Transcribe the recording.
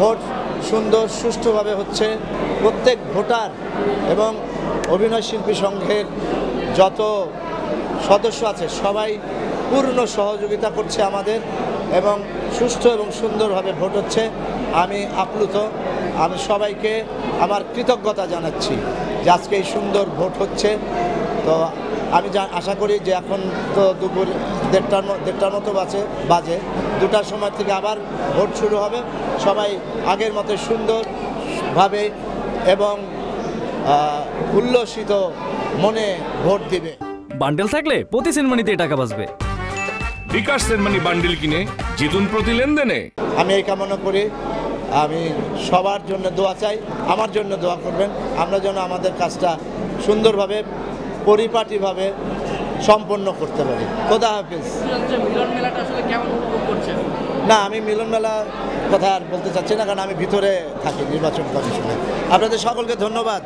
Vote সুন্দর সুষ্ঠুভাবে হচ্ছে। প্রত্যেক ভোটার এবং অভিনয় শিল্পী সংঘের যত সদস্য আছে সবাই পূর্ণ সহযোগিতা করছে আমাদের, এবং সুষ্ঠু এবং সুন্দরভাবে ভোট হচ্ছে। আমি আপ্লুত। আমি সবাইকে আমার কৃতজ্ঞতা জানাচ্ছি যে আজকে এই সুন্দর ভোট হচ্ছে। তো আমি আশা করি যে এখন তো দুপুর দেড়টার মতো বাজে 2টার সময় থেকে আবার ভোট শুরু হবে। সবাই আগের মতো সুন্দরভাবে এবং উল্লসিত মনে ভোট দিবে। বান্ডেল থাকলে প্রতি সেনমানিতে টাকা বাঁচবে। বিকাশ সেনমানি বান্ডেল কিনে জিতুন প্রতি লেনদেনে। আমি এই কামনা করি, আমি সবার জন্য দোয়া চাই, আমার জন্য দোয়া করবেন, আমরা যেন আমাদের কাজটা সুন্দরভাবে পরিপাটিভাবে সম্পন্ন করতে পারি। খোদা হাফিজ। মিলন মেলাটা আসলে কেমন উপভোগ করছেন? না, আমি মিলন মেলা কথা আর বলতে চাচ্ছি না, কারণ আমি ভিতরে থাকি নির্বাচন কমিশনে। আপনাদের সকলকে ধন্যবাদ।